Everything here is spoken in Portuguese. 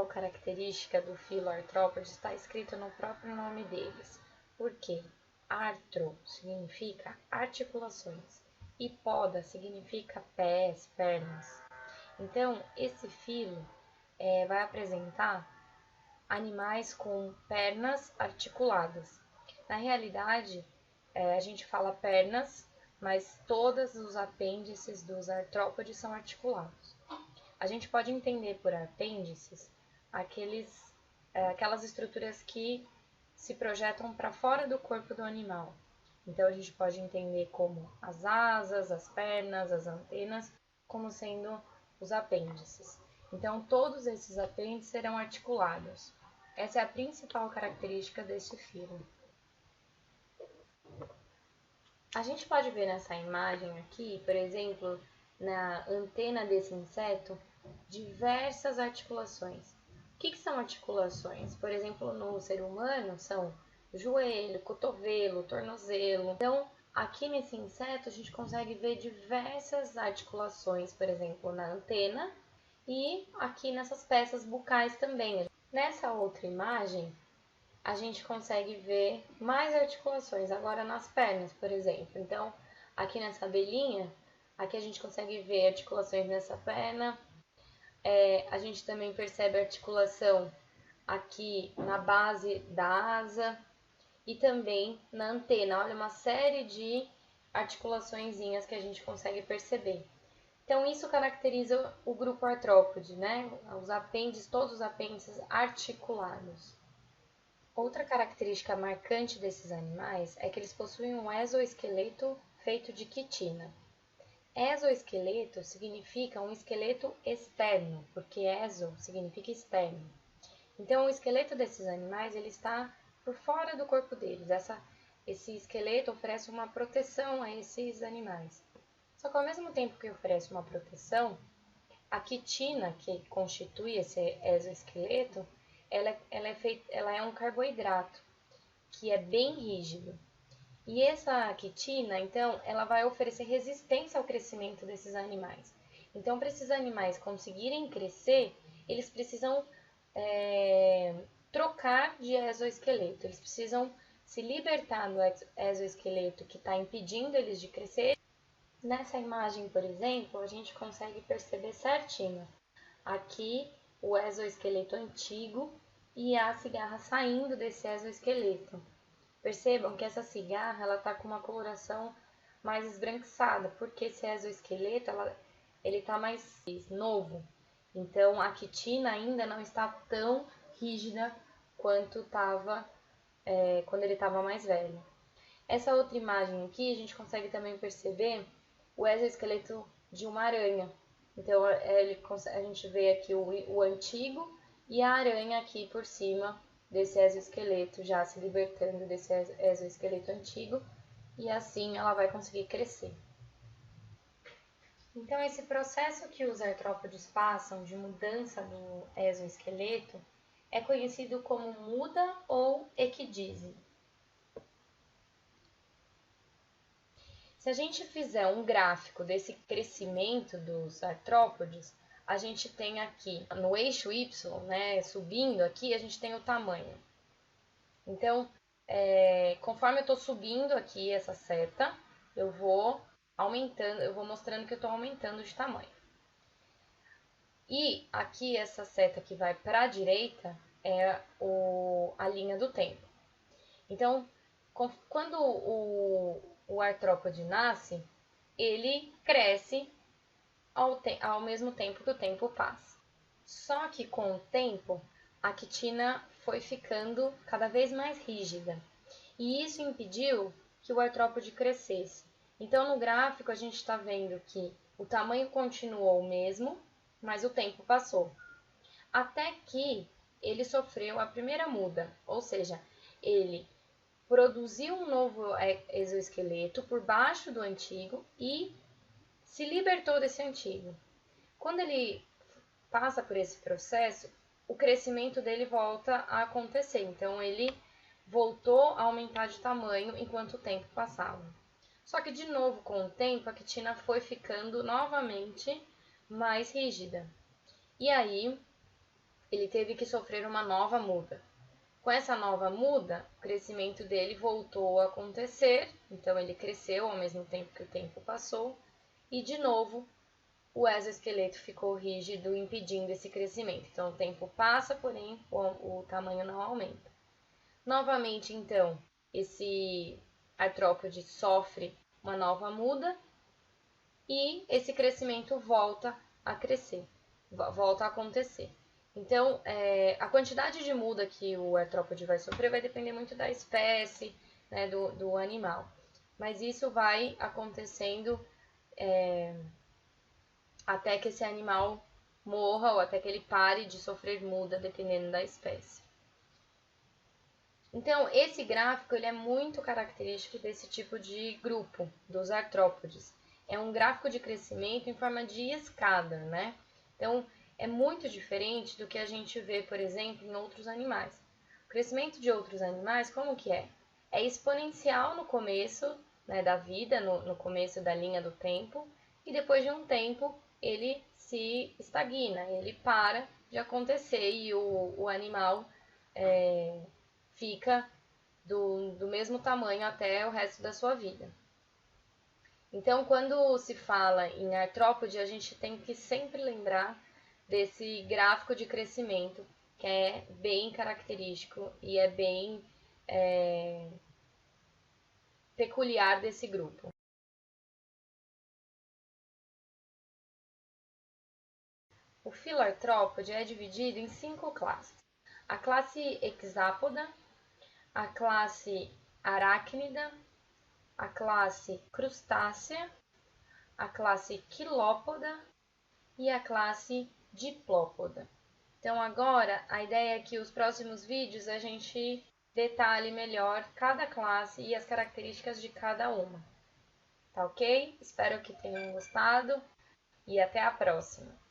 principal característica do filo artrópode está escrito no próprio nome deles. Por quê? Artro significa articulações e poda significa pés, pernas. Então, esse filo vai apresentar animais com pernas articuladas. Na realidade, a gente fala pernas, mas todos os apêndices dos artrópodes são articulados. A gente pode entender por apêndices aquelas estruturas que se projetam para fora do corpo do animal. Então, a gente pode entender como as asas, as pernas, as antenas, como sendo os apêndices. Então, todos esses apêndices serão articulados. Essa é a principal característica deste filo. A gente pode ver nessa imagem aqui, por exemplo, na antena desse inseto, diversas articulações. O que são articulações? Por exemplo, no ser humano são joelho, cotovelo, tornozelo. Então, aqui nesse inseto a gente consegue ver diversas articulações, por exemplo, na antena e aqui nessas peças bucais também. Nessa outra imagem, a gente consegue ver mais articulações, agora nas pernas, por exemplo. Então, aqui nessa abelhinha, aqui a gente consegue ver articulações nessa perna. A gente também percebe articulação aqui na base da asa e também na antena. Olha, uma série de articulaçõezinhas que a gente consegue perceber. Então, isso caracteriza o grupo artrópode, né? Os apêndices, todos os apêndices articulados. Outra característica marcante desses animais é que eles possuem um exoesqueleto feito de quitina. Exoesqueleto significa um esqueleto externo, porque exo significa externo. Então, o esqueleto desses animais ele está por fora do corpo deles. Esse esqueleto oferece uma proteção a esses animais. Só que ao mesmo tempo que oferece uma proteção, a quitina, que constitui esse exoesqueleto, ela é um carboidrato, que é bem rígido. E essa quitina, então, ela vai oferecer resistência ao crescimento desses animais. Então, para esses animais conseguirem crescer, eles precisam trocar de exoesqueleto. Eles precisam se libertar do exoesqueleto que está impedindo eles de crescer. Nessa imagem, por exemplo, a gente consegue perceber certinho. Aqui, o exoesqueleto antigo e a cigarra saindo desse exoesqueleto. Percebam que essa cigarra ela está com uma coloração mais esbranquiçada, porque esse exoesqueleto ele está mais novo. Então, a quitina ainda não está tão rígida quanto estava quando ele estava mais velho. Essa outra imagem aqui, a gente consegue também perceber o exoesqueleto de uma aranha. Então, a gente vê aqui o antigo e a aranha aqui por cima desse exoesqueleto, já se libertando desse exoesqueleto antigo, e assim ela vai conseguir crescer. Então, esse processo que os artrópodes passam de mudança do exoesqueleto é conhecido como muda ou equidise. Se a gente fizer um gráfico desse crescimento dos artrópodes, a gente tem aqui no eixo Y, né, subindo aqui, a gente tem o tamanho. Então, conforme eu estou subindo aqui essa seta, eu vou aumentando, eu vou mostrando que eu estou aumentando de tamanho. E aqui essa seta que vai para a direita é a linha do tempo. Então, quando o artrópode nasce, ele cresce ao mesmo tempo que o tempo passa. Só que com o tempo, a quitina foi ficando cada vez mais rígida. E isso impediu que o artrópode crescesse. Então, no gráfico, a gente está vendo que o tamanho continuou o mesmo, mas o tempo passou. Até que ele sofreu a primeira muda, ou seja, ele produziu um novo exoesqueleto por baixo do antigo e se libertou desse antigo. Quando ele passa por esse processo, o crescimento dele volta a acontecer. Então, ele voltou a aumentar de tamanho enquanto o tempo passava. Só que, de novo, com o tempo, a quitina foi ficando novamente mais rígida. E aí, ele teve que sofrer uma nova muda. Com essa nova muda, o crescimento dele voltou a acontecer, então ele cresceu ao mesmo tempo que o tempo passou, e de novo o exoesqueleto ficou rígido, impedindo esse crescimento. Então o tempo passa, porém o tamanho não aumenta. Novamente, então, esse artrópode sofre uma nova muda e esse crescimento volta a crescer, volta a acontecer. Então, a quantidade de muda que o artrópode vai sofrer vai depender muito da espécie, né, do animal. Mas isso vai acontecendo até que esse animal morra ou até que ele pare de sofrer muda, dependendo da espécie. Então, esse gráfico ele é muito característico desse tipo de grupo, dos artrópodes. É um gráfico de crescimento em forma de escada, né? Então, é muito diferente do que a gente vê, por exemplo, em outros animais. O crescimento de outros animais, como que é? É exponencial no começo, né, da vida, no começo da linha do tempo, e depois de um tempo ele se estagna, ele para de acontecer e o animal fica do mesmo tamanho até o resto da sua vida. Então, quando se fala em artrópode, a gente tem que sempre lembrar desse gráfico de crescimento, que é bem característico e é bem peculiar desse grupo. O filartrópode é dividido em 5 classes. A classe hexápoda, a classe aracnida, a classe crustácea, a classe quilópoda e a classe diplópoda. Então agora a ideia é que os próximos vídeos a gente detalhe melhor cada classe e as características de cada uma. Tá ok? Espero que tenham gostado e até a próxima!